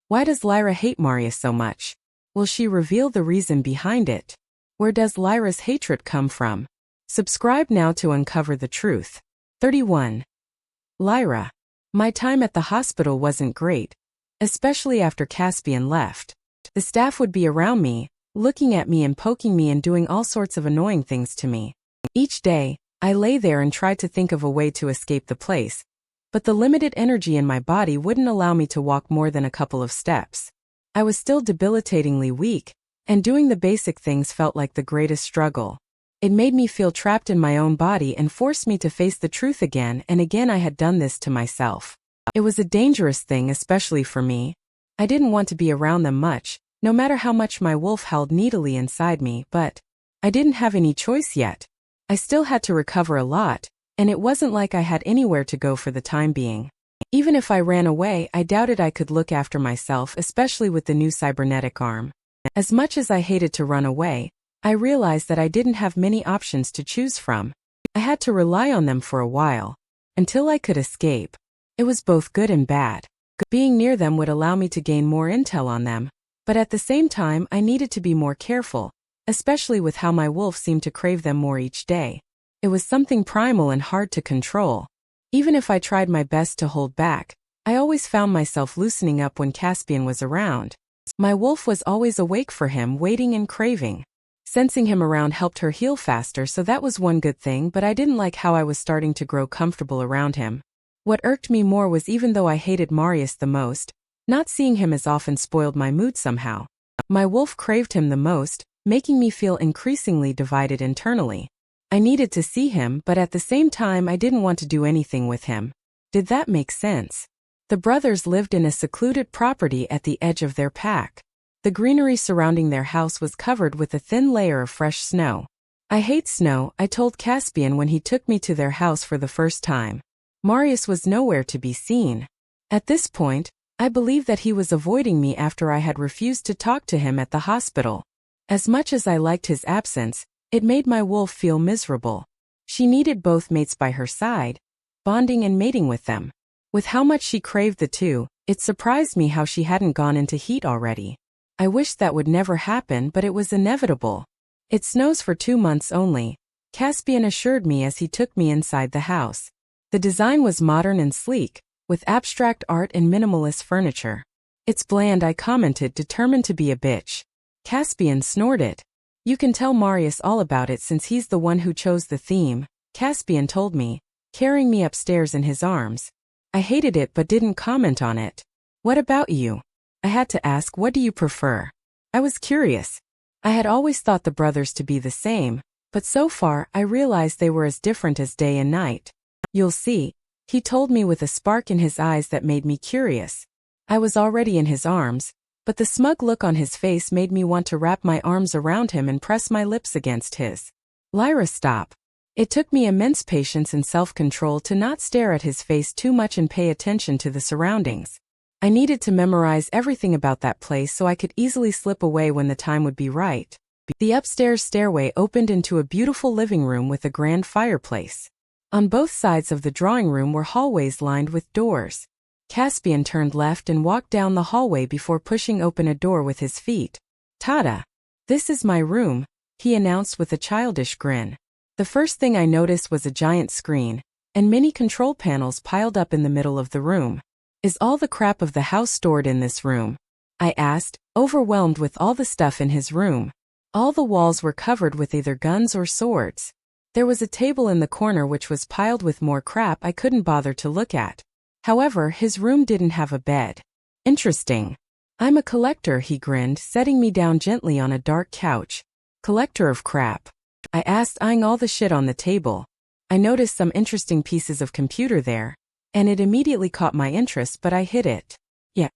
Why does Lyra hate Marius so much? Will she reveal the reason behind it? Where does Lyra's hatred come from? Subscribe now to uncover the truth. 31. Lyra. My time at the hospital wasn't great, especially after Caspian left. The staff would be around me, looking at me and poking me and doing all sorts of annoying things to me. Each day, I lay there and tried to think of a way to escape the place, but the limited energy in my body wouldn't allow me to walk more than a couple of steps. I was still debilitatingly weak, and doing the basic things felt like the greatest struggle. It made me feel trapped in my own body and forced me to face the truth again and again. I had done this to myself. It was a dangerous thing, especially for me. I didn't want to be around them much, no matter how much my wolf howled needily inside me, but I didn't have any choice yet. I still had to recover a lot, and it wasn't like I had anywhere to go for the time being. Even if I ran away, I doubted I could look after myself, especially with the new cybernetic arm. As much as I hated to run away, I realized that I didn't have many options to choose from. I had to rely on them for a while, until I could escape. It was both good and bad. Being near them would allow me to gain more intel on them, but at the same time I needed to be more careful, especially with how my wolf seemed to crave them more each day. It was something primal and hard to control. Even if I tried my best to hold back, I always found myself loosening up when Caspian was around. My wolf was always awake for him, waiting and craving. Sensing him around helped her heal faster, so that was one good thing, but I didn't like how I was starting to grow comfortable around him. What irked me more was, even though I hated Marius the most, not seeing him as often spoiled my mood somehow. My wolf craved him the most, making me feel increasingly divided internally. I needed to see him, but at the same time I didn't want to do anything with him. Did that make sense? The brothers lived in a secluded property at the edge of their pack. The greenery surrounding their house was covered with a thin layer of fresh snow. I hate snow, I told Caspian when he took me to their house for the first time. Marius was nowhere to be seen. At this point, I believed that he was avoiding me after I had refused to talk to him at the hospital. As much as I liked his absence, it made my wolf feel miserable. She needed both mates by her side, bonding and mating with them. With how much she craved the two, it surprised me how she hadn't gone into heat already. I wished that would never happen, but it was inevitable. It snows for 2 months only, Caspian assured me as he took me inside the house. The design was modern and sleek, with abstract art and minimalist furniture. It's bland, I commented, determined to be a bitch. Caspian snorted. You can tell Marius all about it since he's the one who chose the theme, Caspian told me, carrying me upstairs in his arms. I hated it but didn't comment on it. What about you? I had to ask, what do you prefer? I was curious. I had always thought the brothers to be the same, but so far I realized they were as different as day and night. You'll see, he told me with a spark in his eyes that made me curious. I was already in his arms, but the smug look on his face made me want to wrap my arms around him and press my lips against his. Lyra, stop. It took me immense patience and self-control to not stare at his face too much and pay attention to the surroundings. I needed to memorize everything about that place so I could easily slip away when the time would be right. The upstairs stairway opened into a beautiful living room with a grand fireplace. On both sides of the drawing room were hallways lined with doors. Caspian turned left and walked down the hallway before pushing open a door with his feet. "Tada! This is my room," he announced with a childish grin. The first thing I noticed was a giant screen, and many control panels piled up in the middle of the room. "Is all the crap of the house stored in this room?" I asked, overwhelmed with all the stuff in his room. All the walls were covered with either guns or swords. There was a table in the corner which was piled with more crap I couldn't bother to look at. However, his room didn't have a bed. Interesting. "I'm a collector," he grinned, setting me down gently on a dark couch. "Collector of crap?" I asked, eyeing all the shit on the table. I noticed some interesting pieces of computer there, and it immediately caught my interest, but I hid it. "Yeah,"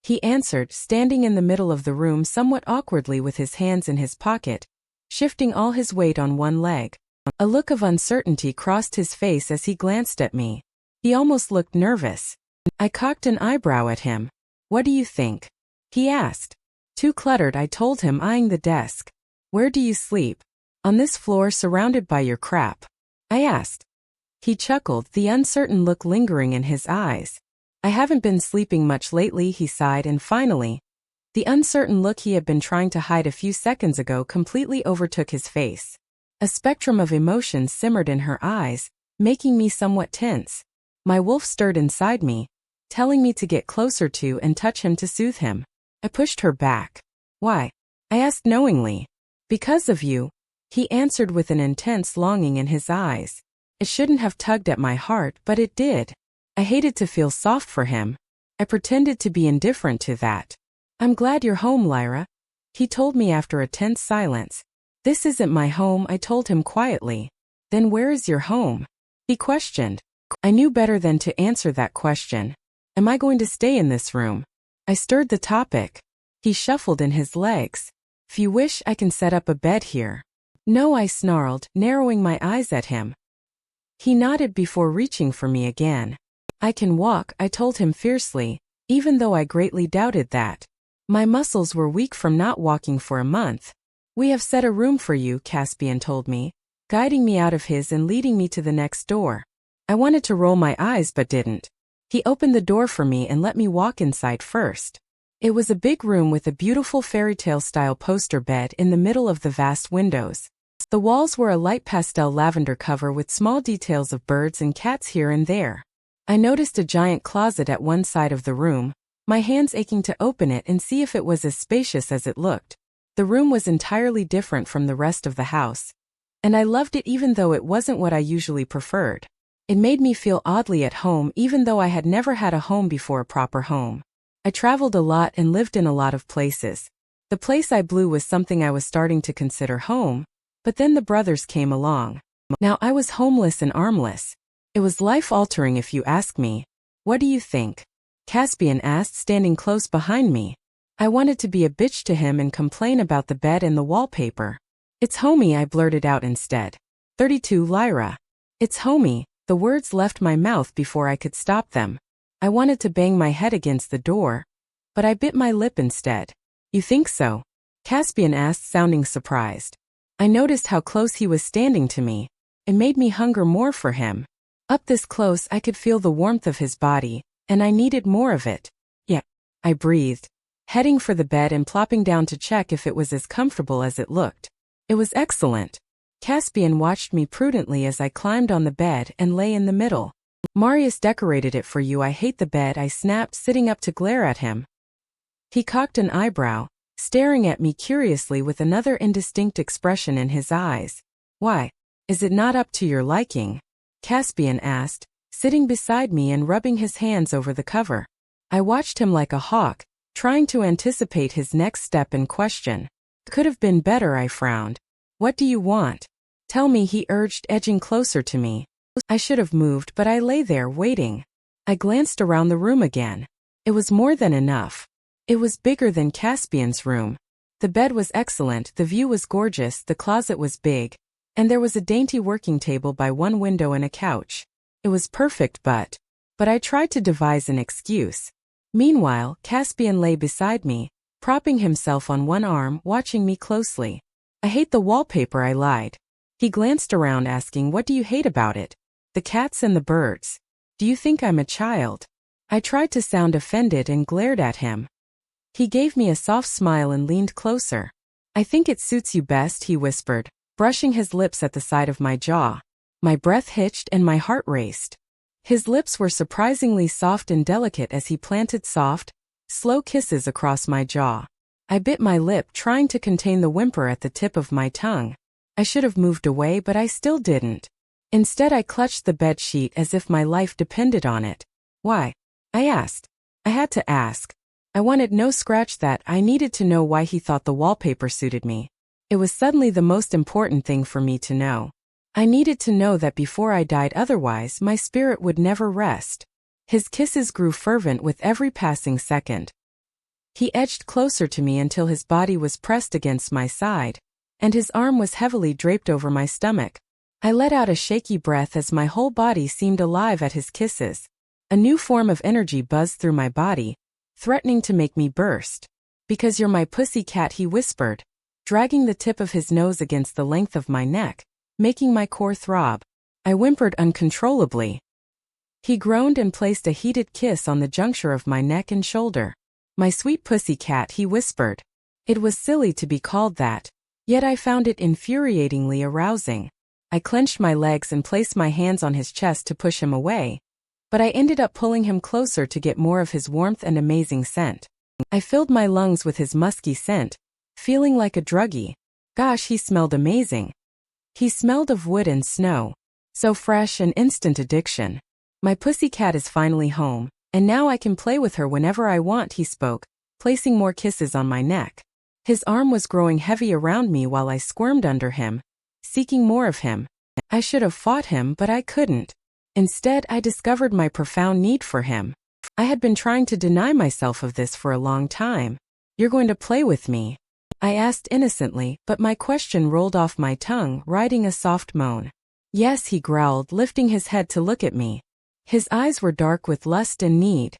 he answered, standing in the middle of the room somewhat awkwardly with his hands in his pocket, shifting all his weight on one leg. A look of uncertainty crossed his face as he glanced at me. He almost looked nervous. I cocked an eyebrow at him. "What do you think?" he asked. "Too cluttered," I told him, eyeing the desk. "Where do you sleep?" "On this floor, surrounded by your crap," I asked. He chuckled, the uncertain look lingering in his eyes. I haven't been sleeping much lately, he sighed, and finally, the uncertain look he had been trying to hide a few seconds ago completely overtook his face. A spectrum of emotions simmered in her eyes, making me somewhat tense. My wolf stirred inside me, telling me to get closer to and touch him to soothe him. I pushed her back. Why? I asked knowingly. Because of you, he answered with an intense longing in his eyes. It shouldn't have tugged at my heart, but it did. I hated to feel soft for him. I pretended to be indifferent to that. I'm glad you're home, Lyra, he told me after a tense silence. This isn't my home, I told him quietly. Then where is your home? He questioned. I knew better than to answer that question. Am I going to stay in this room? I stirred the topic. He shuffled in his legs. If you wish, I can set up a bed here. No, I snarled, narrowing my eyes at him. He nodded before reaching for me again. I can walk, I told him fiercely, even though I greatly doubted that. My muscles were weak from not walking for a month. We have set a room for you, Caspian told me, guiding me out of his and leading me to the next door. I wanted to roll my eyes but didn't. He opened the door for me and let me walk inside first. It was a big room with a beautiful fairy-tale-style poster bed in the middle of the vast windows. The walls were a light pastel lavender cover with small details of birds and cats here and there. I noticed a giant closet at one side of the room, my hands aching to open it and see if it was as spacious as it looked. The room was entirely different from the rest of the house, and I loved it even though it wasn't what I usually preferred. It made me feel oddly at home even though I had never had a home before, a proper home. I traveled a lot and lived in a lot of places. The place I blew was something I was starting to consider home, but then the brothers came along. Now I was homeless and armless. It was life-altering if you ask me. What do you think? Caspian asked, standing close behind me. I wanted to be a bitch to him and complain about the bed and the wallpaper. It's homey, I blurted out instead. 32 Lyra. It's homey. The words left my mouth before I could stop them. I wanted to bang my head against the door, but I bit my lip instead. You think so? Caspian asked, sounding surprised. I noticed how close he was standing to me. It made me hunger more for him. Up this close I could feel the warmth of his body, and I needed more of it. Yeah, I breathed, heading for the bed and plopping down to check if it was as comfortable as it looked. It was excellent. Caspian watched me prudently as I climbed on the bed and lay in the middle. Marius decorated it for you. I hate the bed, I snapped, sitting up to glare at him. He cocked an eyebrow, staring at me curiously with another indistinct expression in his eyes. Why? Is it not up to your liking? Caspian asked, sitting beside me and rubbing his hands over the cover. I watched him like a hawk, trying to anticipate his next step and question. Could have been better, I frowned. What do you want? Tell me, he urged, edging closer to me. I should have moved, but I lay there waiting. I glanced around the room again. It was more than enough. It was bigger than Caspian's room. The bed was excellent, the view was gorgeous, the closet was big, and there was a dainty working table by one window and a couch. It was perfect, but I tried to devise an excuse. Meanwhile, Caspian lay beside me, propping himself on one arm, watching me closely. I hate the wallpaper, I lied. He glanced around, asking, what do you hate about it? The cats and the birds. Do you think I'm a child? I tried to sound offended and glared at him. He gave me a soft smile and leaned closer. I think it suits you best, he whispered, brushing his lips at the side of my jaw. My breath hitched and my heart raced. His lips were surprisingly soft and delicate as he planted soft, slow kisses across my jaw. I bit my lip, trying to contain the whimper at the tip of my tongue. I should have moved away, but I still didn't. Instead, I clutched the bed sheet as if my life depended on it. Why? I asked. I had to ask. I wanted no scratch that. I needed to know why he thought the wallpaper suited me. It was suddenly the most important thing for me to know. I needed to know that before I died, otherwise my spirit would never rest. His kisses grew fervent with every passing second. He edged closer to me until his body was pressed against my side, and his arm was heavily draped over my stomach. I let out a shaky breath as my whole body seemed alive at his kisses. A new form of energy buzzed through my body, threatening to make me burst. Because you're my pussy cat, he whispered, dragging the tip of his nose against the length of my neck, making my core throb. I whimpered uncontrollably. He groaned and placed a heated kiss on the juncture of my neck and shoulder. My sweet pussy cat, he whispered. It was silly to be called that, yet I found it infuriatingly arousing. I clenched my legs and placed my hands on his chest to push him away, but I ended up pulling him closer to get more of his warmth and amazing scent. I filled my lungs with his musky scent, feeling like a druggie. Gosh, he smelled amazing. He smelled of wood and snow, so fresh and instant addiction. My pussycat is finally home, and now I can play with her whenever I want, he spoke, placing more kisses on my neck. His arm was growing heavy around me while I squirmed under him, seeking more of him. I should have fought him, but I couldn't. Instead, I discovered my profound need for him. I had been trying to deny myself of this for a long time. You're going to play with me? I asked innocently, but my question rolled off my tongue, riding a soft moan. Yes, he growled, lifting his head to look at me. His eyes were dark with lust and need.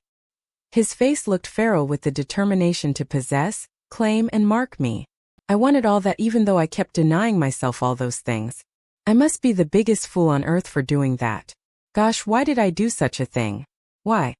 His face looked feral with the determination to possess, claim, and mark me. I wanted all that even though I kept denying myself all those things. I must be the biggest fool on earth for doing that. Gosh, why did I do such a thing? Why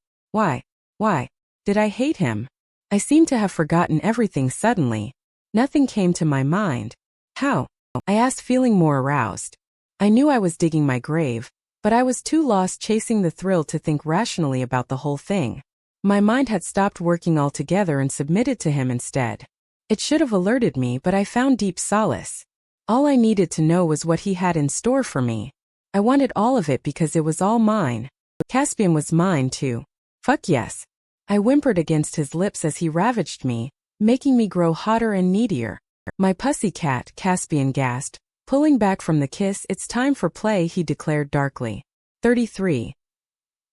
did I hate him? I seemed to have forgotten everything suddenly. Nothing came to my mind. How? I asked, feeling more aroused. I knew I was digging my grave, but I was too lost chasing the thrill to think rationally about the whole thing. My mind had stopped working altogether and submitted to him instead. It should have alerted me, but I found deep solace. All I needed to know was what he had in store for me. I wanted all of it because it was all mine. Caspian was mine too. Fuck yes. I whimpered against his lips as he ravaged me, making me grow hotter and needier. My pussy cat, Caspian gasped, pulling back from the kiss. It's time for play, he declared darkly. 33.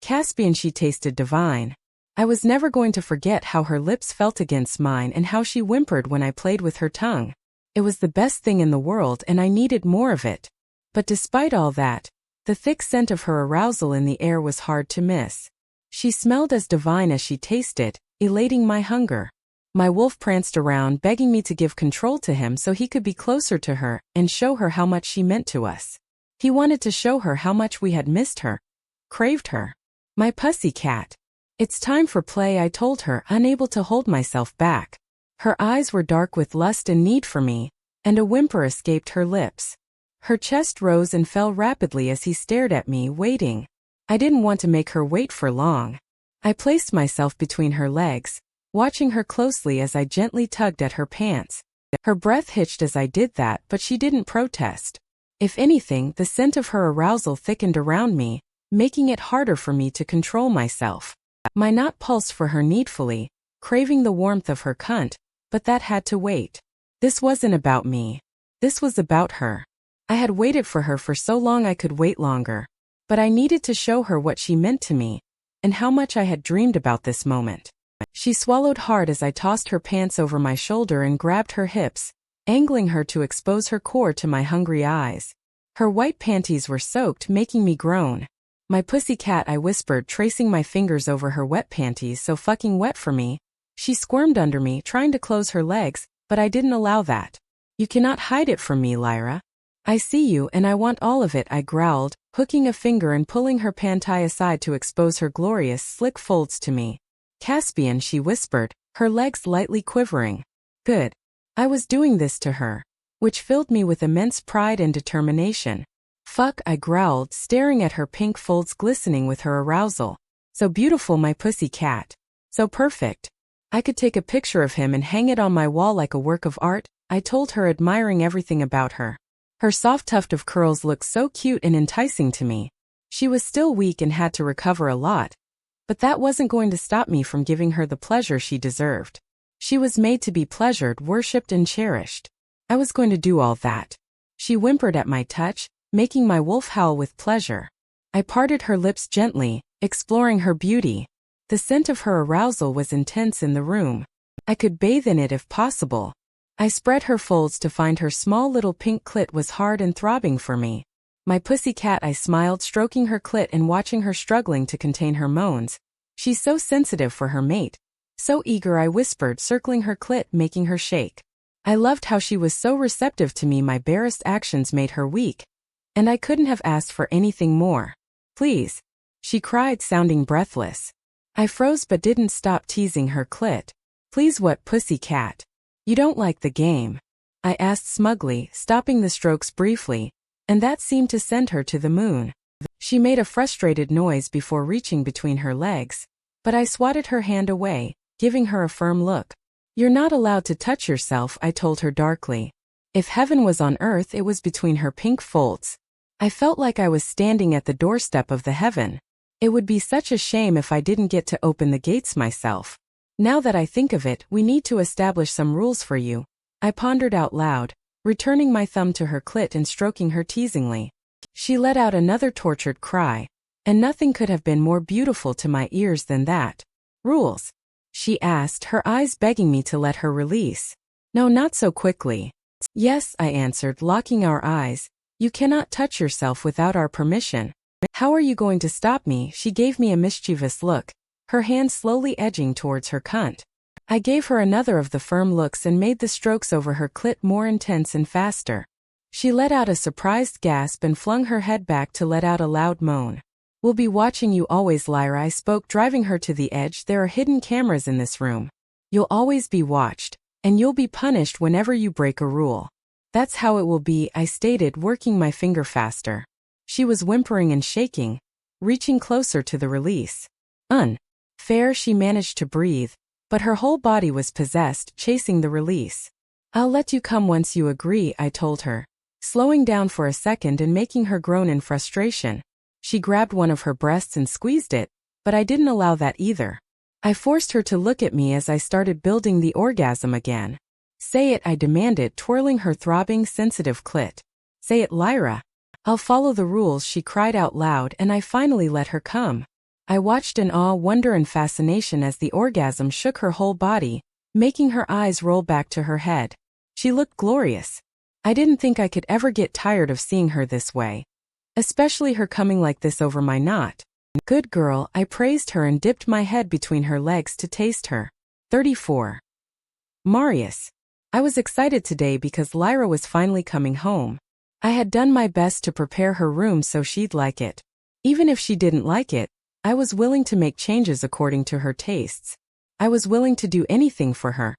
Caspian, she tasted divine. I was never going to forget how her lips felt against mine and how she whimpered when I played with her tongue. It was the best thing in the world and I needed more of it. But despite all that, the thick scent of her arousal in the air was hard to miss. She smelled as divine as she tasted, elating my hunger. My wolf pranced around, begging me to give control to him so he could be closer to her and show her how much she meant to us. He wanted to show her how much we had missed her, craved her. My pussy cat. It's time for play, I told her, unable to hold myself back. Her eyes were dark with lust and need for me, and a whimper escaped her lips. Her chest rose and fell rapidly as he stared at me, waiting. I didn't want to make her wait for long. I placed myself between her legs, watching her closely as I gently tugged at her pants. Her breath hitched as I did that, but she didn't protest. If anything, the scent of her arousal thickened around me, making it harder for me to control myself. My knot pulsed for her needfully, craving the warmth of her cunt, but that had to wait. This wasn't about me. This was about her. I had waited for her for so long I could wait longer. But I needed to show her what she meant to me, and how much I had dreamed about this moment. She swallowed hard as I tossed her pants over my shoulder and grabbed her hips, angling her to expose her core to my hungry eyes. Her white panties were soaked, making me groan. My pussy cat, I whispered, tracing my fingers over her wet panties, so fucking wet for me. She squirmed under me, trying to close her legs, but I didn't allow that. You cannot hide it from me, Lyra. I see you and I want all of it, I growled, hooking a finger and pulling her panty aside to expose her glorious, slick folds to me. Caspian, she whispered, her legs lightly quivering. Good. I was doing this to her, which filled me with immense pride and determination. Fuck, I growled, staring at her pink folds glistening with her arousal. So beautiful, my pussy cat. So perfect. I could take a picture of him and hang it on my wall like a work of art, I told her, admiring everything about her. Her soft tuft of curls looked so cute and enticing to me. She was still weak and had to recover a lot, but that wasn't going to stop me from giving her the pleasure she deserved. She was made to be pleasured, worshipped, and cherished. I was going to do all that. She whimpered at my touch, making my wolf howl with pleasure. I parted her lips gently, exploring her beauty. The scent of her arousal was intense in the room. I could bathe in it if possible. I spread her folds to find her small little pink clit was hard and throbbing for me. My pussy cat, I smiled, stroking her clit and watching her struggling to contain her moans. She's so sensitive for her mate. So eager, I whispered, circling her clit, making her shake. I loved how she was so receptive to me. My barest actions made her weak, and I couldn't have asked for anything more. Please. she cried, sounding breathless. I froze but didn't stop teasing her clit. Please, what, pussy cat? You don't like the game? I asked smugly, stopping the strokes briefly, and that seemed to send her to the moon. She made a frustrated noise before reaching between her legs, but I swatted her hand away, giving her a firm look. You're not allowed to touch yourself, I told her darkly. If heaven was on earth, it was between her pink folds. I felt like I was standing at the doorstep of the heaven. It would be such a shame if I didn't get to open the gates myself. Now that I think of it, we need to establish some rules for you, I pondered out loud, returning my thumb to her clit and stroking her teasingly. She let out another tortured cry, and nothing could have been more beautiful to my ears than that. Rules? She asked, her eyes begging me to let her release. No, not so quickly. Yes, I answered, locking our eyes. You cannot touch yourself without our permission. How are you going to stop me? She gave me a mischievous look, her hand slowly edging towards her cunt. I gave her another of the firm looks and made the strokes over her clit more intense and faster. She let out a surprised gasp and flung her head back to let out a loud moan. We'll be watching you always, Lyra, I spoke, driving her to the edge. There are hidden cameras in this room. You'll always be watched, and you'll be punished whenever you break a rule. That's how it will be, I stated, working my finger faster. She was whimpering and shaking, reaching closer to the release. Unfair, she managed to breathe, but her whole body was possessed, chasing the release. I'll let you come once you agree, I told her, slowing down for a second and making her groan in frustration. She grabbed one of her breasts and squeezed it, but I didn't allow that either. I forced her to look at me as I started building the orgasm again. Say it, I demanded, twirling her throbbing, sensitive clit. Say it, Lyra. I'll follow the rules, she cried out loud, and I finally let her come. I watched in awe, wonder, and fascination as the orgasm shook her whole body, making her eyes roll back to her head. She looked glorious. I didn't think I could ever get tired of seeing her this way, especially her coming like this over my knot. Good girl, I praised her and dipped my head between her legs to taste her. 34. Marius. I was excited today because Lyra was finally coming home. I had done my best to prepare her room so she'd like it. Even if she didn't like it, I was willing to make changes according to her tastes. I was willing to do anything for her.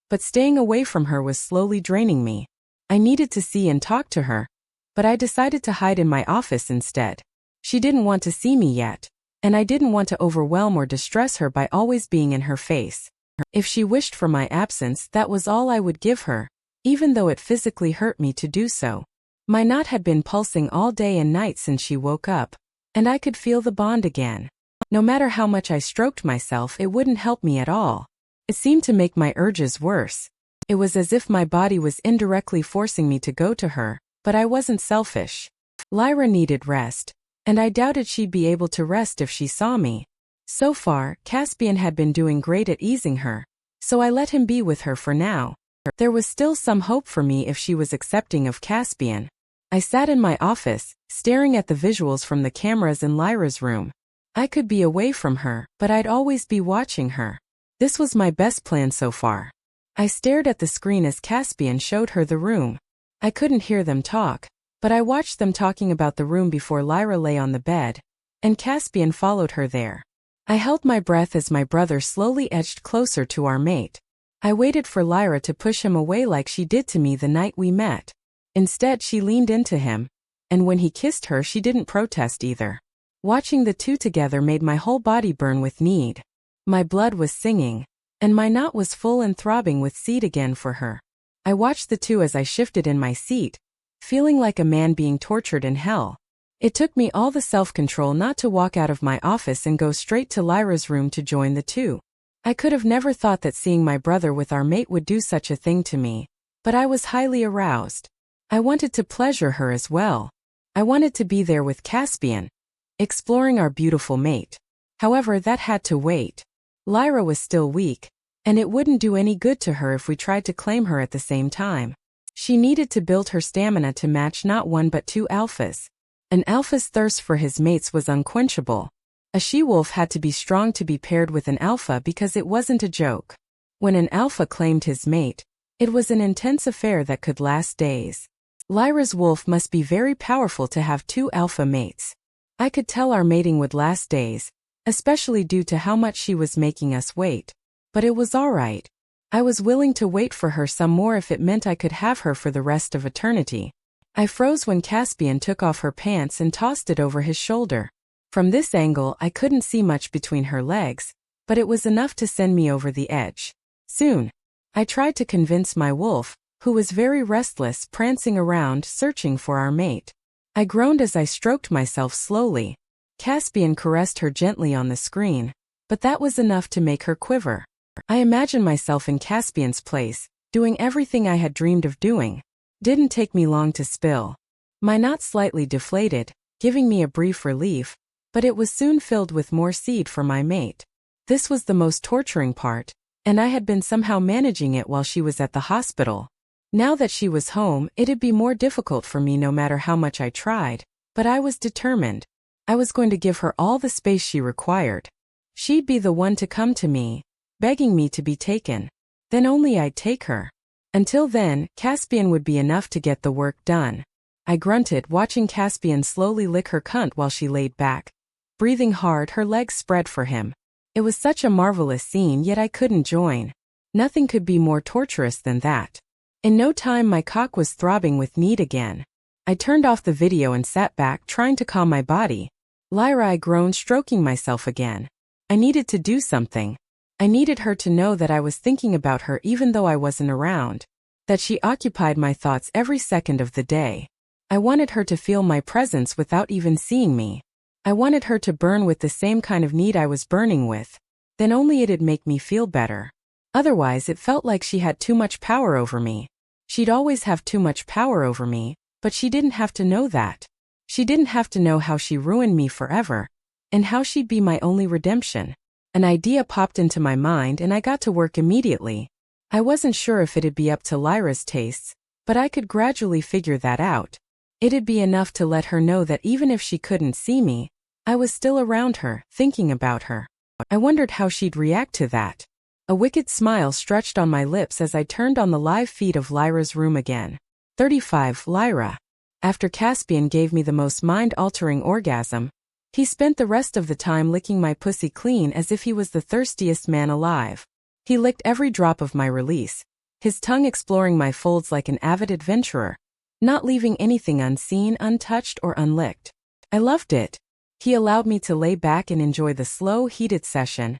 But staying away from her was slowly draining me. I needed to see and talk to her, but I decided to hide in my office instead. She didn't want to see me yet, and I didn't want to overwhelm or distress her by always being in her face. If she wished for my absence, that was all I would give her, even though it physically hurt me to do so. My knot had been pulsing all day and night since she woke up, and I could feel the bond again. No matter how much I stroked myself, it wouldn't help me at all. It seemed to make my urges worse. It was as if my body was indirectly forcing me to go to her, but I wasn't selfish. Lyra needed rest, and I doubted she'd be able to rest if she saw me. So far, Caspian had been doing great at easing her, so I let him be with her for now. There was still some hope for me if she was accepting of Caspian. I sat in my office, staring at the visuals from the cameras in Lyra's room. I could be away from her, but I'd always be watching her. This was my best plan so far. I stared at the screen as Caspian showed her the room. I couldn't hear them talk, but I watched them talking about the room before Lyra lay on the bed, and Caspian followed her there. I held my breath as my brother slowly edged closer to our mate. I waited for Lyra to push him away like she did to me the night we met. Instead, she leaned into him, and when he kissed her, she didn't protest either. Watching the two together made my whole body burn with need. My blood was singing, and my knot was full and throbbing with seed again for her. I watched the two as I shifted in my seat, feeling like a man being tortured in hell. It took me all the self-control not to walk out of my office and go straight to Lyra's room to join the two. I could have never thought that seeing my brother with our mate would do such a thing to me, but I was highly aroused. I wanted to pleasure her as well. I wanted to be there with Caspian, exploring our beautiful mate. However, that had to wait. Lyra was still weak, and it wouldn't do any good to her if we tried to claim her at the same time. She needed to build her stamina to match not one but two alphas. An alpha's thirst for his mates was unquenchable. A she-wolf had to be strong to be paired with an alpha because it wasn't a joke. When an alpha claimed his mate, it was an intense affair that could last days. Lyra's wolf must be very powerful to have two alpha mates. I could tell our mating would last days, especially due to how much she was making us wait. But it was all right. I was willing to wait for her some more if it meant I could have her for the rest of eternity. I froze when Caspian took off her pants and tossed it over his shoulder. From this angle, I couldn't see much between her legs, but it was enough to send me over the edge. Soon, I tried to convince my wolf, who was very restless, prancing around, searching for our mate. I groaned as I stroked myself slowly. Caspian caressed her gently on the screen, but that was enough to make her quiver. I imagined myself in Caspian's place, doing everything I had dreamed of doing. Didn't take me long to spill. My knot slightly deflated, giving me a brief relief, but it was soon filled with more seed for my mate. This was the most torturing part, and I had been somehow managing it while she was at the hospital. Now that she was home, it'd be more difficult for me no matter how much I tried, but I was determined. I was going to give her all the space she required. She'd be the one to come to me, begging me to be taken. Then only I'd take her. Until then, Caspian would be enough to get the work done. I grunted, watching Caspian slowly lick her cunt while she laid back, breathing hard, her legs spread for him. It was such a marvelous scene, yet I couldn't join. Nothing could be more torturous than that. In no time my cock was throbbing with need again. I turned off the video and sat back, trying to calm my body. Lyra, I groaned, stroking myself again. I needed to do something. I needed her to know that I was thinking about her even though I wasn't around, that she occupied my thoughts every second of the day. I wanted her to feel my presence without even seeing me. I wanted her to burn with the same kind of need I was burning with. Then only it'd make me feel better. Otherwise, it felt like she had too much power over me. She'd always have too much power over me, but she didn't have to know that. She didn't have to know how she ruined me forever, and how she'd be my only redemption. An idea popped into my mind and I got to work immediately. I wasn't sure if it'd be up to Lyra's tastes, but I could gradually figure that out. It'd be enough to let her know that even if she couldn't see me, I was still around her, thinking about her. I wondered how she'd react to that. A wicked smile stretched on my lips as I turned on the live feed of Lyra's room again. 35. Lyra. After Caspian gave me the most mind-altering orgasm, he spent the rest of the time licking my pussy clean as if he was the thirstiest man alive. He licked every drop of my release, his tongue exploring my folds like an avid adventurer, not leaving anything unseen, untouched, or unlicked. I loved it. He allowed me to lay back and enjoy the slow, heated session,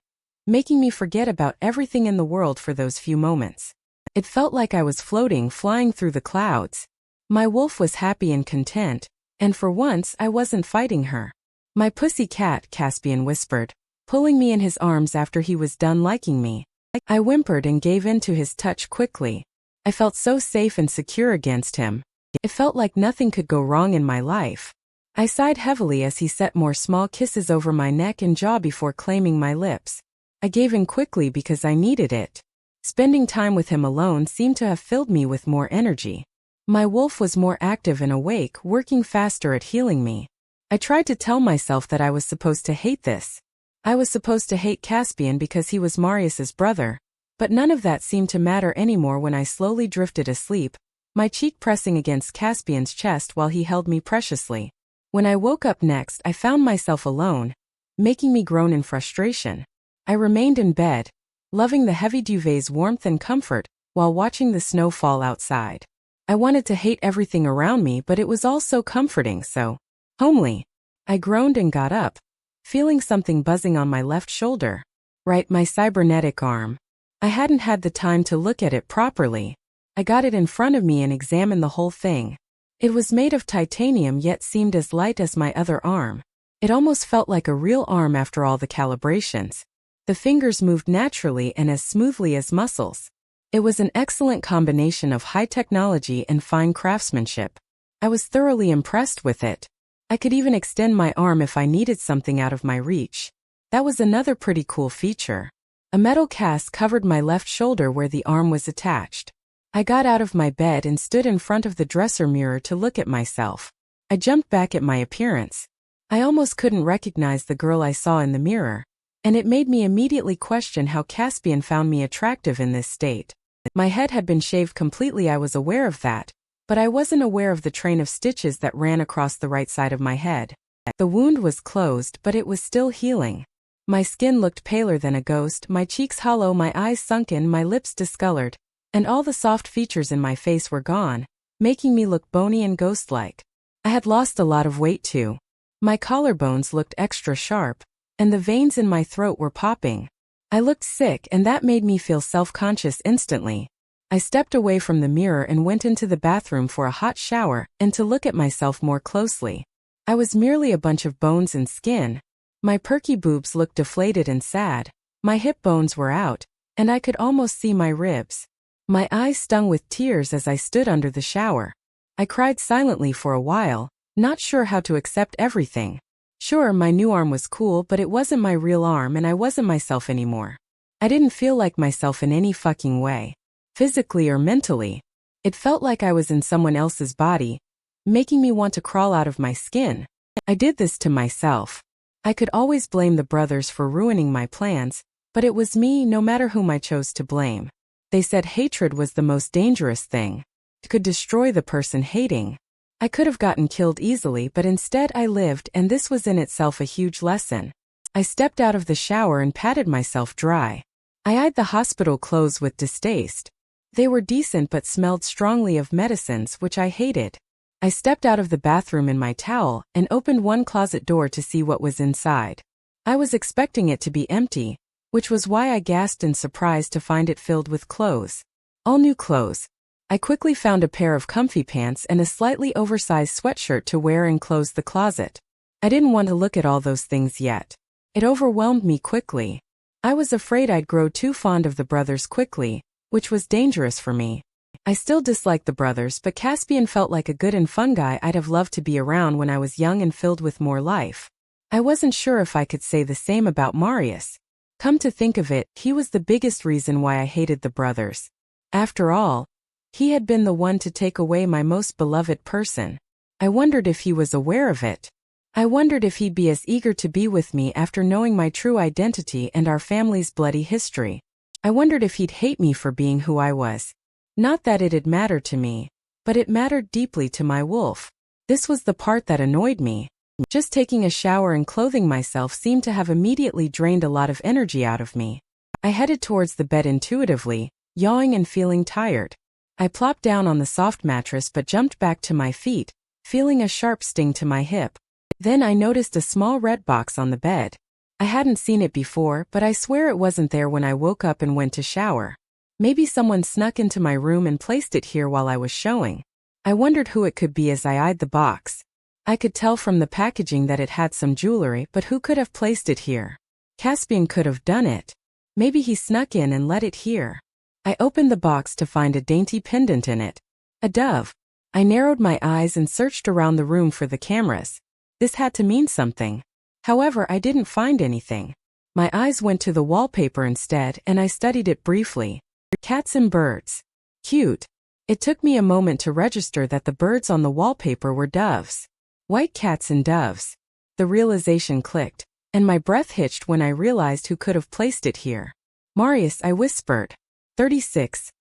making me forget about everything in the world for those few moments. It felt like I was floating, flying through the clouds. My wolf was happy and content, and for once I wasn't fighting her. "My pussy cat," Caspian whispered, pulling me in his arms after he was done liking me. I whimpered and gave in to his touch quickly. I felt so safe and secure against him. It felt like nothing could go wrong in my life. I sighed heavily as he set more small kisses over my neck and jaw before claiming my lips. I gave in quickly because I needed it. Spending time with him alone seemed to have filled me with more energy. My wolf was more active and awake, working faster at healing me. I tried to tell myself that I was supposed to hate this. I was supposed to hate Caspian because he was Marius's brother, but none of that seemed to matter anymore when I slowly drifted asleep, my cheek pressing against Caspian's chest while he held me preciously. When I woke up next, I found myself alone, making me groan in frustration. I remained in bed, loving the heavy duvet's warmth and comfort, while watching the snow fall outside. I wanted to hate everything around me, but it was all so comforting, so homely. I groaned and got up, feeling something buzzing on my left shoulder. Right, my cybernetic arm. I hadn't had the time to look at it properly. I got it in front of me and examined the whole thing. It was made of titanium yet seemed as light as my other arm. It almost felt like a real arm after all the calibrations. The fingers moved naturally and as smoothly as muscles. It was an excellent combination of high technology and fine craftsmanship. I was thoroughly impressed with it. I could even extend my arm if I needed something out of my reach. That was another pretty cool feature. A metal cast covered my left shoulder where the arm was attached. I got out of my bed and stood in front of the dresser mirror to look at myself. I jumped back at my appearance. I almost couldn't recognize the girl I saw in the mirror, and it made me immediately question how Caspian found me attractive in this state. My head had been shaved completely, I was aware of that, but I wasn't aware of the train of stitches that ran across the right side of my head. The wound was closed, but it was still healing. My skin looked paler than a ghost, my cheeks hollow, my eyes sunken, my lips discolored, and all the soft features in my face were gone, making me look bony and ghost-like. I had lost a lot of weight too. My collarbones looked extra sharp, and the veins in my throat were popping. I looked sick, and that made me feel self-conscious instantly. I stepped away from the mirror and went into the bathroom for a hot shower and to look at myself more closely. I was merely a bunch of bones and skin. My perky boobs looked deflated and sad, my hip bones were out, and I could almost see my ribs. My eyes stung with tears as I stood under the shower. I cried silently for a while, not sure how to accept everything. Sure, my new arm was cool, but it wasn't my real arm and I wasn't myself anymore. I didn't feel like myself in any fucking way. Physically or mentally. It felt like I was in someone else's body, making me want to crawl out of my skin. I did this to myself. I could always blame the brothers for ruining my plans, but it was me no matter whom I chose to blame. They said hatred was the most dangerous thing. It could destroy the person hating. I could have gotten killed easily, but instead I lived, and this was in itself a huge lesson. I stepped out of the shower and patted myself dry. I eyed the hospital clothes with distaste. They were decent but smelled strongly of medicines, which I hated. I stepped out of the bathroom in my towel and opened one closet door to see what was inside. I was expecting it to be empty, which was why I gasped in surprise to find it filled with clothes. All new clothes. I quickly found a pair of comfy pants and a slightly oversized sweatshirt to wear and closed the closet. I didn't want to look at all those things yet. It overwhelmed me quickly. I was afraid I'd grow too fond of the brothers quickly, which was dangerous for me. I still disliked the brothers, but Caspian felt like a good and fun guy I'd have loved to be around when I was young and filled with more life. I wasn't sure if I could say the same about Marius. Come to think of it, he was the biggest reason why I hated the brothers. After all, he had been the one to take away my most beloved person. I wondered if he was aware of it. I wondered if he'd be as eager to be with me after knowing my true identity and our family's bloody history. I wondered if he'd hate me for being who I was. Not that it'd matter to me, but it mattered deeply to my wolf. This was the part that annoyed me. Just taking a shower and clothing myself seemed to have immediately drained a lot of energy out of me. I headed towards the bed intuitively, yawing and feeling tired. I plopped down on the soft mattress but jumped back to my feet, feeling a sharp sting to my hip. Then I noticed a small red box on the bed. I hadn't seen it before, but I swear it wasn't there when I woke up and went to shower. Maybe someone snuck into my room and placed it here while I was showing. I wondered who it could be as I eyed the box. I could tell from the packaging that it had some jewelry, but who could have placed it here? Caspian could have done it. Maybe he snuck in and let it here. I opened the box to find a dainty pendant in it. A dove. I narrowed my eyes and searched around the room for the cameras. This had to mean something. However, I didn't find anything. My eyes went to the wallpaper instead, and I studied it briefly. Cats and birds. Cute. It took me a moment to register that the birds on the wallpaper were doves. White cats and doves. The realization clicked, and my breath hitched when I realized who could have placed it here. Marius, I whispered. 36.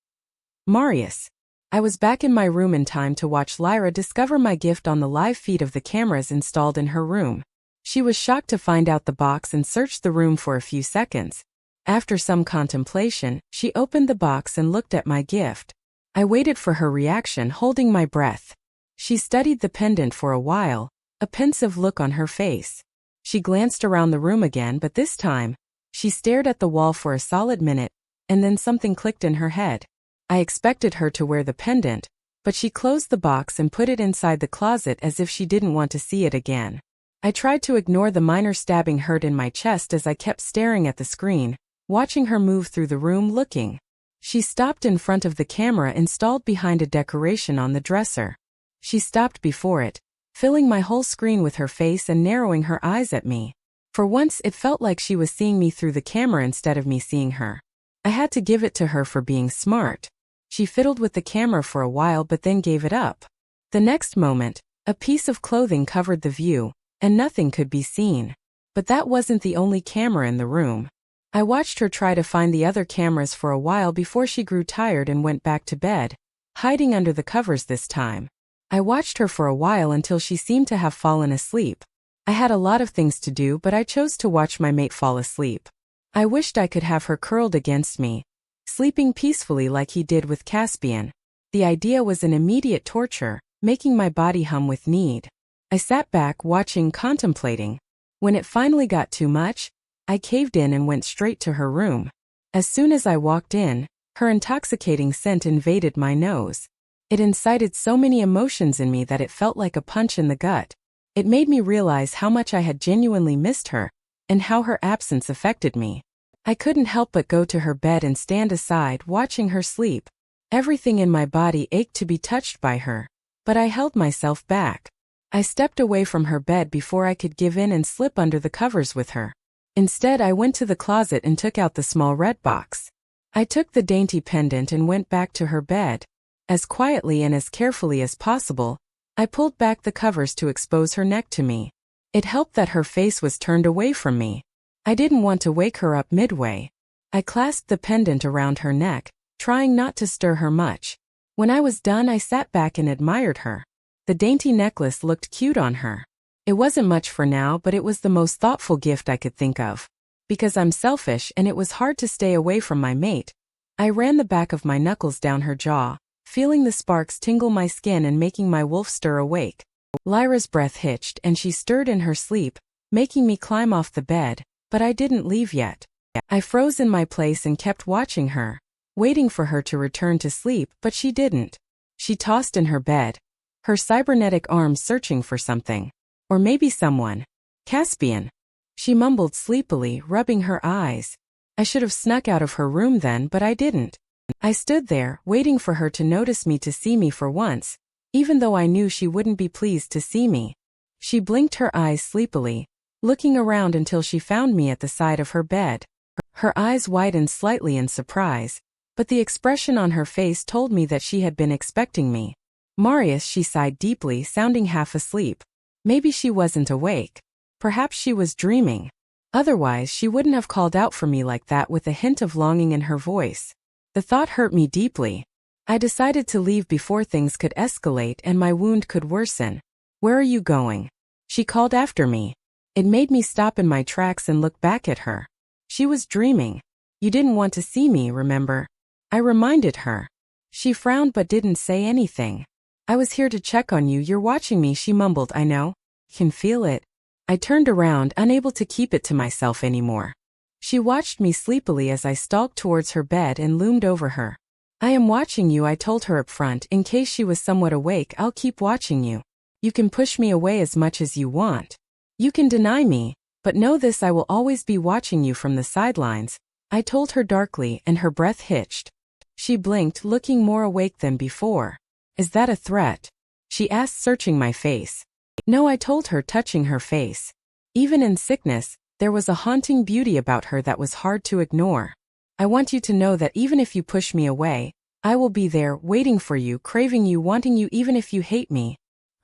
Marius. I was back in my room in time to watch Lyra discover my gift on the live feed of the cameras installed in her room. She was shocked to find out the box and searched the room for a few seconds. After some contemplation, she opened the box and looked at my gift. I waited for her reaction, holding my breath. She studied the pendant for a while, a pensive look on her face. She glanced around the room again, but this time, she stared at the wall for a solid minute, and then something clicked in her head. I expected her to wear the pendant, but she closed the box and put it inside the closet as if she didn't want to see it again. I tried to ignore the minor stabbing hurt in my chest as I kept staring at the screen, watching her move through the room looking. She stopped in front of the camera installed behind a decoration on the dresser. She stopped before it, filling my whole screen with her face and narrowing her eyes at me. For once it felt like she was seeing me through the camera instead of me seeing her. I had to give it to her for being smart. She fiddled with the camera for a while but then gave it up. The next moment, a piece of clothing covered the view, and nothing could be seen. But that wasn't the only camera in the room. I watched her try to find the other cameras for a while before she grew tired and went back to bed, hiding under the covers this time. I watched her for a while until she seemed to have fallen asleep. I had a lot of things to do, but I chose to watch my mate fall asleep. I wished I could have her curled against me, sleeping peacefully like he did with Caspian. The idea was an immediate torture, making my body hum with need. I sat back watching, contemplating. When it finally got too much, I caved in and went straight to her room. As soon as I walked in, her intoxicating scent invaded my nose. It incited so many emotions in me that it felt like a punch in the gut. It made me realize how much I had genuinely missed her, and how her absence affected me. I couldn't help but go to her bed and stand aside, watching her sleep. Everything in my body ached to be touched by her, but I held myself back. I stepped away from her bed before I could give in and slip under the covers with her. Instead, I went to the closet and took out the small red box. I took the dainty pendant and went back to her bed. As quietly and as carefully as possible, I pulled back the covers to expose her neck to me. It helped that her face was turned away from me. I didn't want to wake her up midway. I clasped the pendant around her neck, trying not to stir her much. When I was done, I sat back and admired her. The dainty necklace looked cute on her. It wasn't much for now, but it was the most thoughtful gift I could think of. Because I'm selfish and it was hard to stay away from my mate, I ran the back of my knuckles down her jaw, feeling the sparks tingle my skin and making my wolf stir awake. Lyra's breath hitched and she stirred in her sleep, making me climb off the bed, but I didn't leave yet. I froze in my place and kept watching her, waiting for her to return to sleep, but she didn't. She tossed in her bed, her cybernetic arms searching for something. Or maybe someone. Caspian. She mumbled sleepily, rubbing her eyes. I should have snuck out of her room then, but I didn't. I stood there, waiting for her to notice me, to see me for once, even though I knew she wouldn't be pleased to see me. She blinked her eyes sleepily, looking around until she found me at the side of her bed. Her eyes widened slightly in surprise, but the expression on her face told me that she had been expecting me. Marius, she sighed deeply, sounding half asleep. Maybe she wasn't awake. Perhaps she was dreaming. Otherwise, she wouldn't have called out for me like that with a hint of longing in her voice. The thought hurt me deeply. I decided to leave before things could escalate and my wound could worsen. Where are you going? She called after me. It made me stop in my tracks and look back at her. She was dreaming. You didn't want to see me, remember? I reminded her. She frowned but didn't say anything. I was here to check on you. You're watching me, she mumbled. I know. Can feel it. I turned around, unable to keep it to myself anymore. She watched me sleepily as I stalked towards her bed and loomed over her. I am watching you, I told her up front. In case she was somewhat awake, I'll keep watching you. You can push me away as much as you want. You can deny me, but know this, I will always be watching you from the sidelines, I told her darkly, and her breath hitched. She blinked, looking more awake than before. Is that a threat? She asked, searching my face. No, I told her, touching her face. Even in sickness, there was a haunting beauty about her that was hard to ignore. I want you to know that even if you push me away, I will be there, waiting for you, craving you, wanting you, even if you hate me.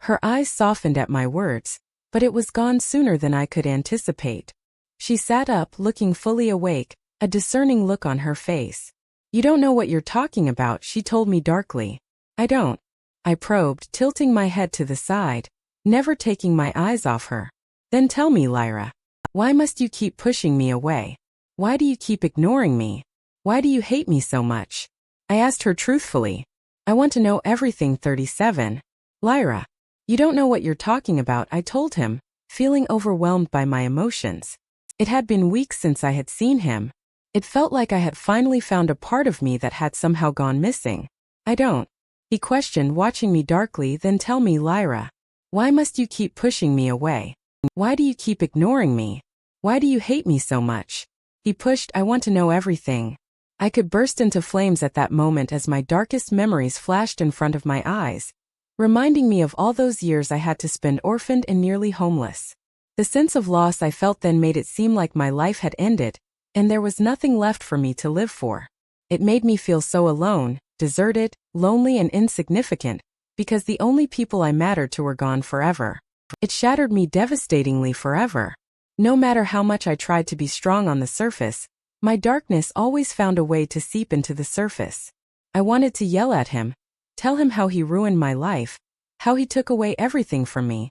Her eyes softened at my words, but it was gone sooner than I could anticipate. She sat up, looking fully awake, a discerning look on her face. You don't know what you're talking about, she told me darkly. I don't. I probed, tilting my head to the side, never taking my eyes off her. Then tell me, Lyra. Why must you keep pushing me away? Why do you keep ignoring me? Why do you hate me so much? I asked her truthfully. I want to know everything. 37. Lyra. You don't know what you're talking about, I told him, feeling overwhelmed by my emotions. It had been weeks since I had seen him. It felt like I had finally found a part of me that had somehow gone missing. I don't. He questioned, watching me darkly. Then tell me, Lyra. Why must you keep pushing me away? Why do you keep ignoring me? Why do you hate me so much? He pushed. I want to know everything. I could burst into flames at that moment as my darkest memories flashed in front of my eyes, reminding me of all those years I had to spend orphaned and nearly homeless. The sense of loss I felt then made it seem like my life had ended, and there was nothing left for me to live for. It made me feel so alone, deserted, lonely and insignificant, because the only people I mattered to were gone forever. It shattered me devastatingly forever. No matter how much I tried to be strong on the surface, my darkness always found a way to seep into the surface. I wanted to yell at him, tell him how he ruined my life, how he took away everything from me.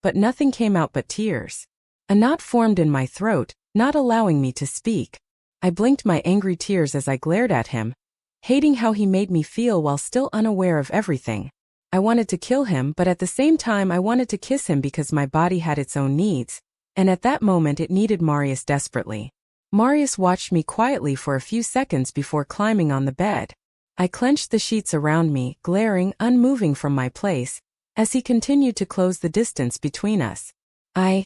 but nothing came out but tears. A knot formed in my throat, not allowing me to speak. I blinked my angry tears as I glared at him, hating how he made me feel while still unaware of everything. I wanted to kill him, but at the same time I wanted to kiss him because my body had its own needs, and at that moment it needed Marius desperately. Marius watched me quietly for a few seconds before climbing on the bed. I clenched the sheets around me, glaring, unmoving from my place, as he continued to close the distance between us. I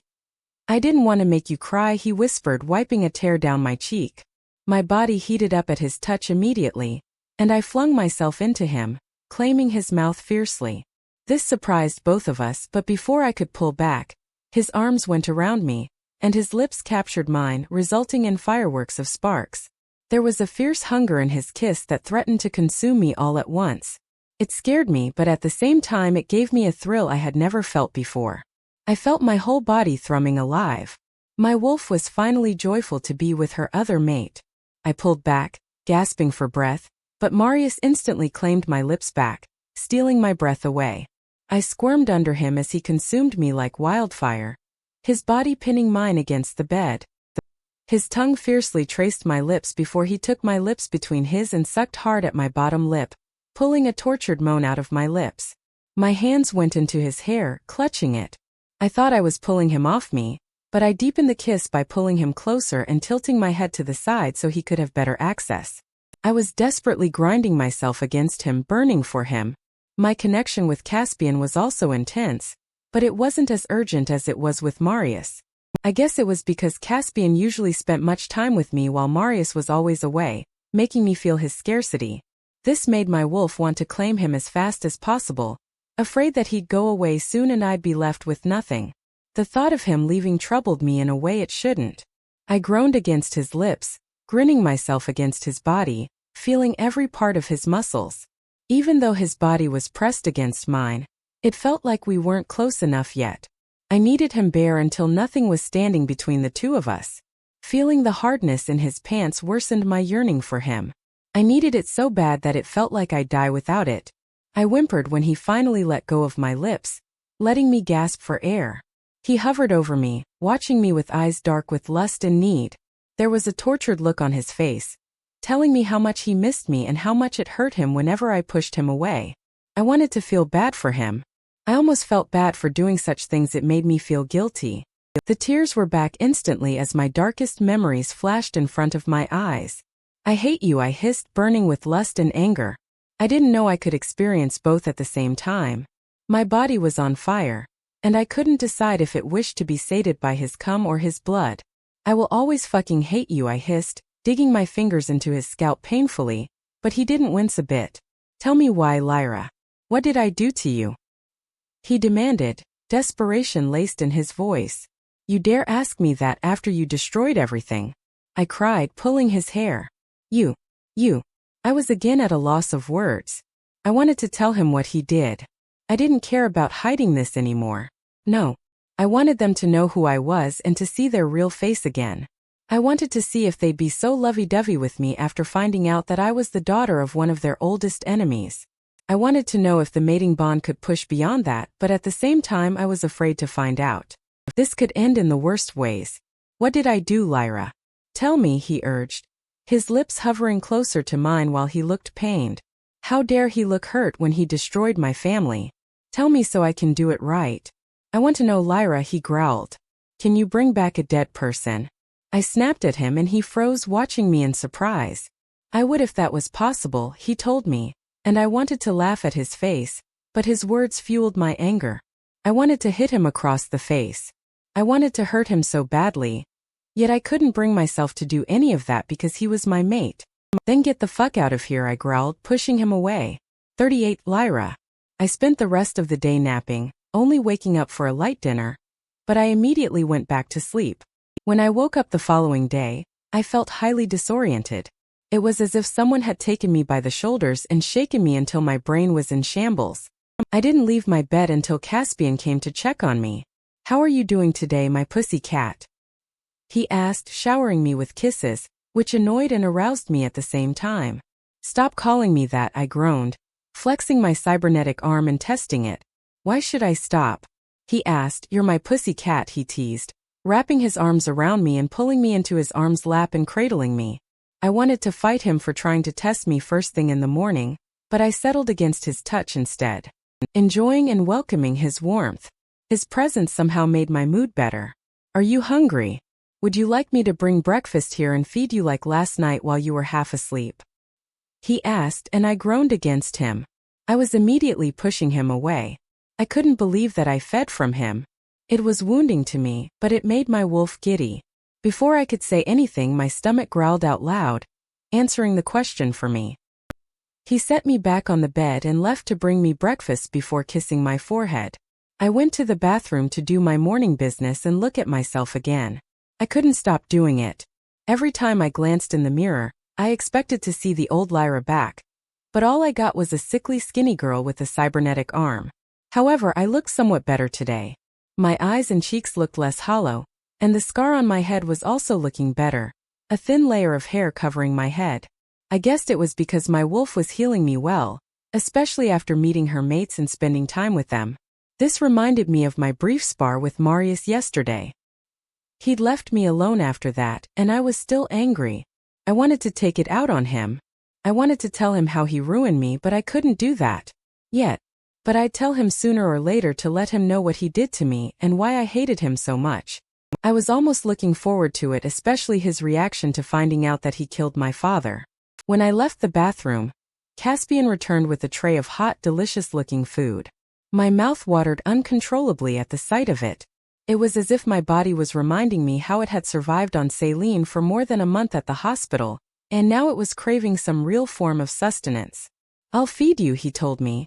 didn't want to make you cry, he whispered, wiping a tear down my cheek. My body heated up at his touch immediately, and I flung myself into him, claiming his mouth fiercely. This surprised both of us, but before I could pull back, his arms went around me, and his lips captured mine, resulting in fireworks of sparks. There was a fierce hunger in his kiss that threatened to consume me all at once. It scared me, but at the same time it gave me a thrill I had never felt before. I felt my whole body thrumming alive. My wolf was finally joyful to be with her other mate. I pulled back, gasping for breath, but Marius instantly claimed my lips back, stealing my breath away. I squirmed under him as he consumed me like wildfire, his body pinning mine against the bed. His tongue fiercely traced my lips before he took my lips between his and sucked hard at my bottom lip, pulling a tortured moan out of my lips. My hands went into his hair, clutching it. I thought I was pulling him off me, but I deepened the kiss by pulling him closer and tilting my head to the side so he could have better access. I was desperately grinding myself against him, burning for him. My connection with Caspian was also intense, but it wasn't as urgent as it was with Marius. I guess it was because Caspian usually spent much time with me while Marius was always away, making me feel his scarcity. This made my wolf want to claim him as fast as possible, afraid that he'd go away soon and I'd be left with nothing. The thought of him leaving troubled me in a way it shouldn't. I groaned against his lips, grinning myself against his body, feeling every part of his muscles. Even though his body was pressed against mine, it felt like we weren't close enough yet. I needed him bare until nothing was standing between the two of us. Feeling the hardness in his pants worsened my yearning for him. I needed it so bad that it felt like I'd die without it. I whimpered when he finally let go of my lips, letting me gasp for air. He hovered over me, watching me with eyes dark with lust and need. There was a tortured look on his face, telling me how much he missed me and how much it hurt him whenever I pushed him away. I wanted to feel bad for him. I almost felt bad for doing such things. It made me feel guilty. The tears were back instantly as my darkest memories flashed in front of my eyes. I hate you, I hissed, burning with lust and anger. I didn't know I could experience both at the same time. My body was on fire, and I couldn't decide if it wished to be sated by his cum or his blood. I will always fucking hate you, I hissed, digging my fingers into his scalp painfully, but he didn't wince a bit. Tell me why, Lyra. What did I do to you? He demanded, desperation laced in his voice. You dare ask me that after you destroyed everything? I cried, pulling his hair. You. I was again at a loss of words. I wanted to tell him what he did. I didn't care about hiding this anymore. No. I wanted them to know who I was and to see their real face again. I wanted to see if they'd be so lovey-dovey with me after finding out that I was the daughter of one of their oldest enemies. I wanted to know if the mating bond could push beyond that, but at the same time I was afraid to find out. This could end in the worst ways. What did I do, Lyra? Tell me, he urged, his lips hovering closer to mine while he looked pained. How dare he look hurt when he destroyed my family? Tell me so I can do it right. I want to know, Lyra, he growled. Can you bring back a dead person? I snapped at him and he froze, watching me in surprise. I would if that was possible, he told me, and I wanted to laugh at his face, but his words fueled my anger. I wanted to hit him across the face. I wanted to hurt him so badly. Yet I couldn't bring myself to do any of that because he was my mate. Then get the fuck out of here, I growled, pushing him away. 38 Lyra. I spent the rest of the day napping, only waking up for a light dinner, but I immediately went back to sleep. When I woke up the following day, I felt highly disoriented. It was as if someone had taken me by the shoulders and shaken me until my brain was in shambles. I didn't leave my bed until Caspian came to check on me. How are you doing today, my pussy cat? He asked, showering me with kisses, which annoyed and aroused me at the same time. Stop calling me that, I groaned, flexing my cybernetic arm and testing it. Why should I stop? he asked. You're my pussy cat, he teased, wrapping his arms around me and pulling me into his arm's lap and cradling me. I wanted to fight him for trying to test me first thing in the morning, but I settled against his touch instead, enjoying and welcoming his warmth. His presence somehow made my mood better. Are you hungry? Would you like me to bring breakfast here and feed you like last night while you were half asleep? He asked, and I groaned against him. I was immediately pushing him away. I couldn't believe that I fed from him. It was wounding to me, but it made my wolf giddy. Before I could say anything, my stomach growled out loud, answering the question for me. He set me back on the bed and left to bring me breakfast before kissing my forehead. I went to the bathroom to do my morning business and look at myself again. I couldn't stop doing it. Every time I glanced in the mirror, I expected to see the old Lyra back, but all I got was a sickly skinny girl with a cybernetic arm. However, I looked somewhat better today. My eyes and cheeks looked less hollow, and the scar on my head was also looking better, a thin layer of hair covering my head. I guessed it was because my wolf was healing me well, especially after meeting her mates and spending time with them. This reminded me of my brief spar with Marius yesterday. He'd left me alone after that, and I was still angry. I wanted to take it out on him. I wanted to tell him how he ruined me, but I couldn't do that yet. But I'd tell him sooner or later to let him know what he did to me and why I hated him so much. I was almost looking forward to it, especially his reaction to finding out that he killed my father. When I left the bathroom, Caspian returned with a tray of hot, delicious-looking food. My mouth watered uncontrollably at the sight of it. It was as if my body was reminding me how it had survived on saline for more than a month at the hospital, and now it was craving some real form of sustenance. I'll feed you, he told me,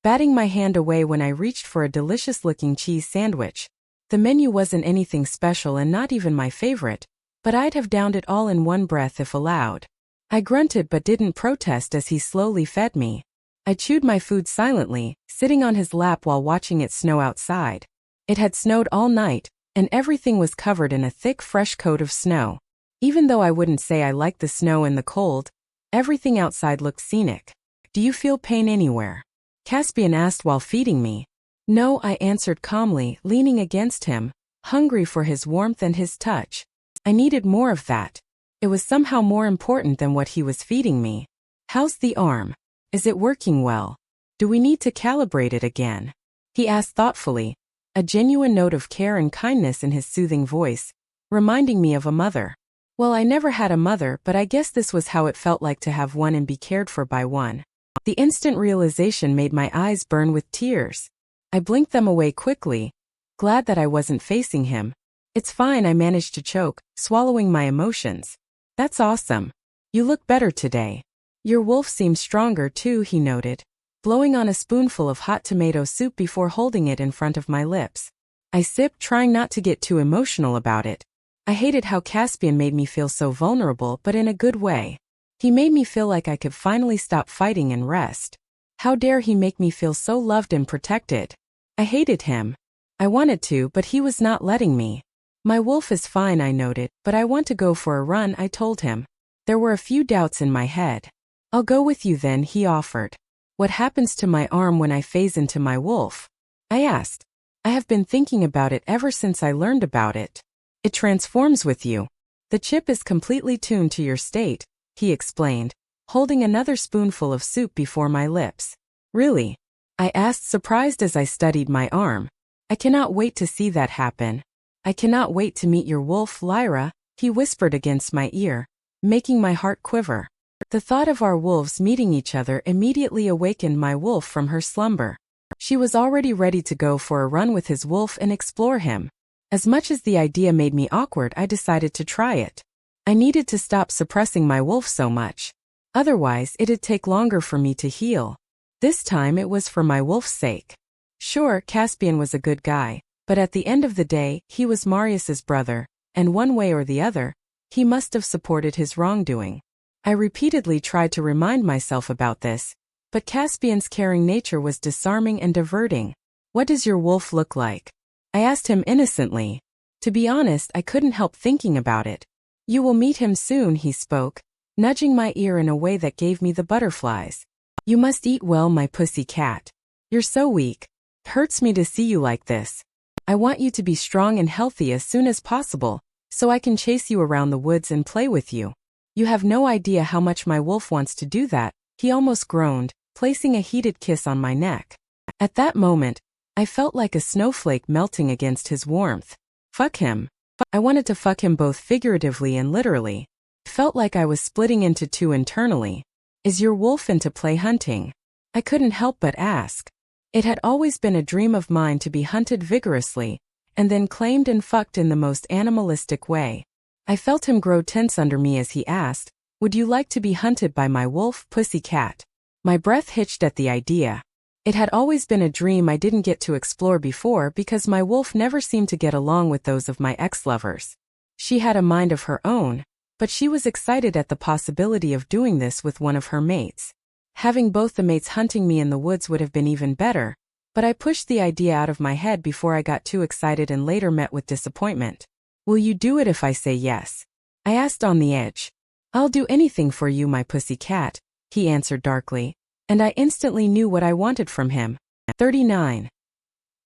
batting my hand away when I reached for a delicious-looking cheese sandwich. The menu wasn't anything special and not even my favorite, but I'd have downed it all in one breath if allowed. I grunted but didn't protest as he slowly fed me. I chewed my food silently, sitting on his lap while watching it snow outside. It had snowed all night, and everything was covered in a thick, fresh coat of snow. Even though I wouldn't say I liked the snow and the cold, everything outside looked scenic. Do you feel pain anywhere? Caspian asked while feeding me. No, I answered calmly, leaning against him, hungry for his warmth and his touch. I needed more of that. It was somehow more important than what he was feeding me. How's the arm? Is it working well? Do we need to calibrate it again? He asked thoughtfully, a genuine note of care and kindness in his soothing voice, reminding me of a mother. Well, I never had a mother, but I guess this was how it felt like to have one and be cared for by one. The instant realization made my eyes burn with tears. I blinked them away quickly, glad that I wasn't facing him. It's fine, I managed to choke, swallowing my emotions. That's awesome. You look better today. Your wolf seems stronger too, he noted, blowing on a spoonful of hot tomato soup before holding it in front of my lips. I sipped, trying not to get too emotional about it. I hated how Caspian made me feel so vulnerable, but in a good way. He made me feel like I could finally stop fighting and rest. How dare he make me feel so loved and protected? I hated him. I wanted to, but he was not letting me. My wolf is fine, I noted, but I want to go for a run, I told him. There were a few doubts in my head. I'll go with you then, he offered. What happens to my arm when I phase into my wolf? I asked. I have been thinking about it ever since I learned about it. It transforms with you. The chip is completely tuned to your state, he explained, holding another spoonful of soup before my lips. Really? I asked, surprised as I studied my arm. I cannot wait to see that happen. I cannot wait to meet your wolf, Lyra, he whispered against my ear, making my heart quiver. The thought of our wolves meeting each other immediately awakened my wolf from her slumber. She was already ready to go for a run with his wolf and explore him. As much as the idea made me awkward, I decided to try it. I needed to stop suppressing my wolf so much. Otherwise, it'd take longer for me to heal. This time it was for my wolf's sake. Sure, Caspian was a good guy, but at the end of the day, he was Marius's brother, and one way or the other, he must have supported his wrongdoing. I repeatedly tried to remind myself about this, but Caspian's caring nature was disarming and diverting. What does your wolf look like? I asked him innocently. To be honest, I couldn't help thinking about it. You will meet him soon, he spoke, nudging my ear in a way that gave me the butterflies. You must eat well, my pussy cat. You're so weak. Hurts me to see you like this. I want you to be strong and healthy as soon as possible, so I can chase you around the woods and play with you. You have no idea how much my wolf wants to do that, he almost groaned, placing a heated kiss on my neck. At that moment, I felt like a snowflake melting against his warmth. Fuck him. I wanted to fuck him both figuratively and literally. Felt like I was splitting into two internally. Is your wolf into play hunting? I couldn't help but ask. It had always been a dream of mine to be hunted vigorously, and then claimed and fucked in the most animalistic way. I felt him grow tense under me as he asked, "Would you like to be hunted by my wolf, pussycat?" My breath hitched at the idea. It had always been a dream I didn't get to explore before because my wolf never seemed to get along with those of my ex-lovers. She had a mind of her own, but she was excited at the possibility of doing this with one of her mates. Having both the mates hunting me in the woods would have been even better, but I pushed the idea out of my head before I got too excited and later met with disappointment. "Will you do it if I say yes?" I asked on the edge. "I'll do anything for you, my pussy cat," he answered darkly, and I instantly knew what I wanted from him. 39.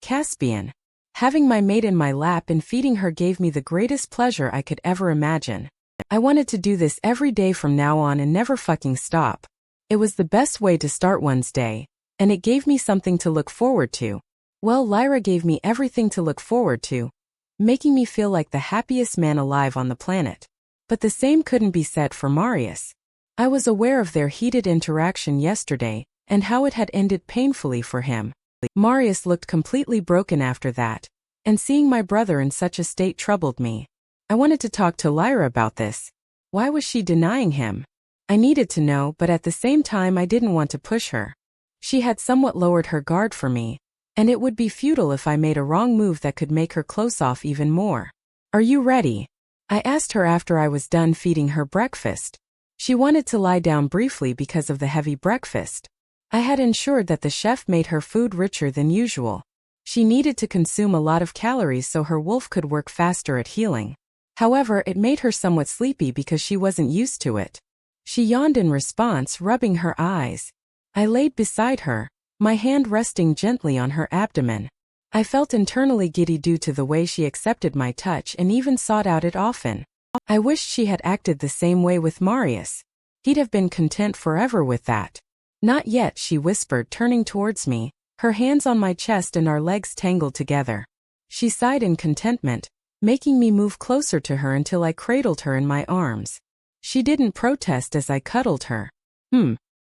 Caspian. Having my mate in my lap and feeding her gave me the greatest pleasure I could ever imagine. I wanted to do this every day from now on and never fucking stop. It was the best way to start one's day, and it gave me something to look forward to. Well, Lyra gave me everything to look forward to, making me feel like the happiest man alive on the planet. But the same couldn't be said for Marius. I was aware of their heated interaction yesterday, and how it had ended painfully for him. Marius looked completely broken after that, and seeing my brother in such a state troubled me. I wanted to talk to Lyra about this. Why was she denying him? I needed to know, but at the same time I didn't want to push her. She had somewhat lowered her guard for me, and it would be futile if I made a wrong move that could make her close off even more. "Are you ready?" I asked her after I was done feeding her breakfast. She wanted to lie down briefly because of the heavy breakfast. I had ensured that the chef made her food richer than usual. She needed to consume a lot of calories so her wolf could work faster at healing. However, it made her somewhat sleepy because she wasn't used to it. She yawned in response, rubbing her eyes. I laid beside her, my hand resting gently on her abdomen. I felt internally giddy due to the way she accepted my touch and even sought out it often. I wished she had acted the same way with Marius. He'd have been content forever with that. "Not yet," she whispered, turning towards me, her hands on my chest and our legs tangled together. She sighed in contentment, making me move closer to her until I cradled her in my arms. She didn't protest as I cuddled her.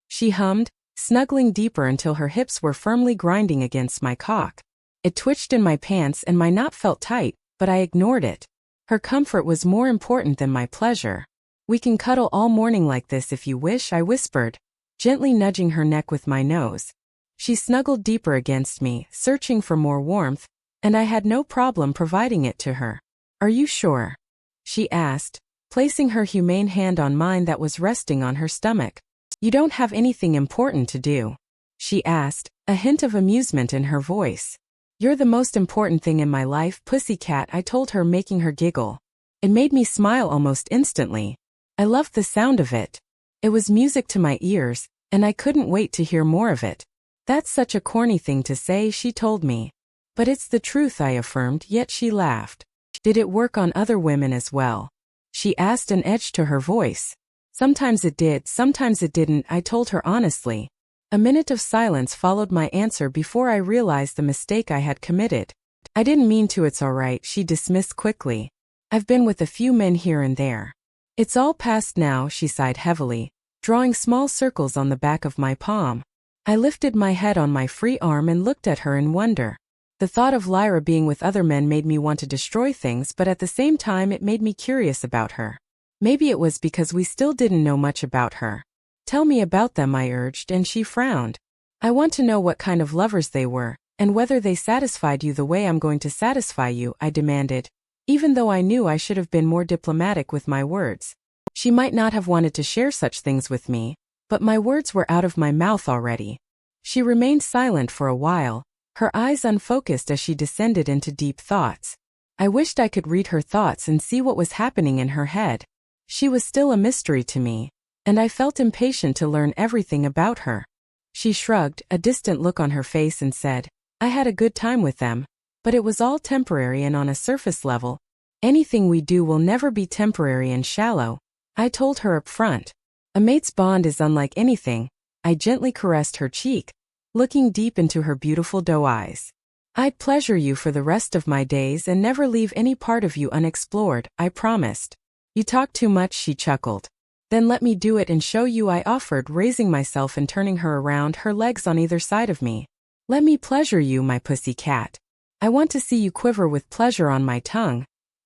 She hummed, snuggling deeper until her hips were firmly grinding against my cock. It twitched in my pants and my knot felt tight, but I ignored it. Her comfort was more important than my pleasure. "We can cuddle all morning like this if you wish," I whispered, gently nudging her neck with my nose. She snuggled deeper against me, searching for more warmth, and I had no problem providing it to her. "Are you sure?" she asked, placing her humane hand on mine that was resting on her stomach. "You don't have anything important to do?" she asked, a hint of amusement in her voice. "You're the most important thing in my life, pussycat," I told her, making her giggle. It made me smile almost instantly. I loved the sound of it. It was music to my ears, and I couldn't wait to hear more of it. "That's such a corny thing to say," she told me. "But it's the truth," I affirmed, yet she laughed. "Did it work on other women as well?" she asked, an edge to her voice. "Sometimes it did, sometimes it didn't," I told her honestly. A minute of silence followed my answer before I realized the mistake I had committed. "I didn't mean to, it's alright," she dismissed quickly. "I've been with a few men here and there." "It's all past now," she sighed heavily, drawing small circles on the back of my palm. I lifted my head on my free arm and looked at her in wonder. The thought of Lyra being with other men made me want to destroy things, but at the same time it made me curious about her. Maybe it was because we still didn't know much about her. "Tell me about them," I urged, and she frowned. "I want to know what kind of lovers they were, and whether they satisfied you the way I'm going to satisfy you," I demanded, even though I knew I should have been more diplomatic with my words. She might not have wanted to share such things with me, but my words were out of my mouth already. She remained silent for a while, her eyes unfocused as she descended into deep thoughts. I wished I could read her thoughts and see what was happening in her head. She was still a mystery to me, and I felt impatient to learn everything about her. She shrugged, a distant look on her face, and said, "I had a good time with them, But it was all temporary and on a surface level. Anything we do will never be temporary and shallow, I told her up front. A mate's bond is unlike anything. I gently caressed her cheek, looking deep into her beautiful doe eyes. I'd pleasure you for the rest of my days and never leave any part of you unexplored, I promised. You talk too much, she chuckled. Then let me do it and show you, I offered, raising myself and turning her around, her legs on either side of me. Let me pleasure you, my pussy cat. I want to see you quiver with pleasure on my tongue,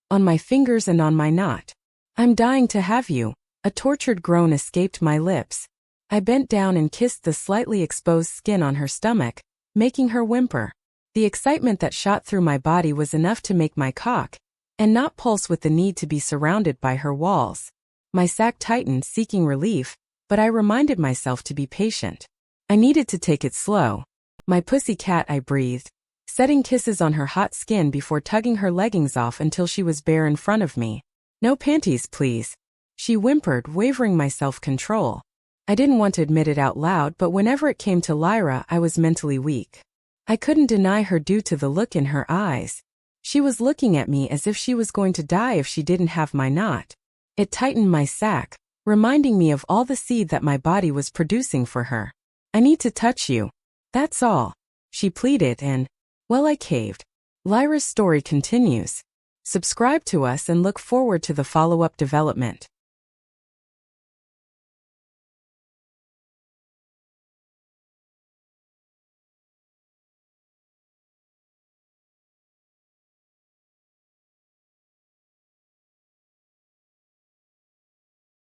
on my fingers and on my knot. I'm dying to have you. A tortured groan escaped my lips. I bent down and kissed the slightly exposed skin on her stomach, making her whimper. The excitement that shot through my body was enough to make my cock and not pulse with the need to be surrounded by her walls. My sack tightened, seeking relief, but I reminded myself to be patient. I needed to take it slow. My pussy cat, I breathed, setting kisses on her hot skin before tugging her leggings off until she was bare in front of me. No panties, please, she whimpered, wavering my self-control. I didn't want to admit it out loud, but whenever it came to Lyra, I was mentally weak. I couldn't deny her due to the look in her eyes. She was looking at me as if she was going to die if she didn't have my knot. It tightened my sack, reminding me of all the seed that my body was producing for her. I need to touch you. That's all, she pleaded, and, well, I caved. Lyra's story continues. Subscribe to us and look forward to the follow-up development.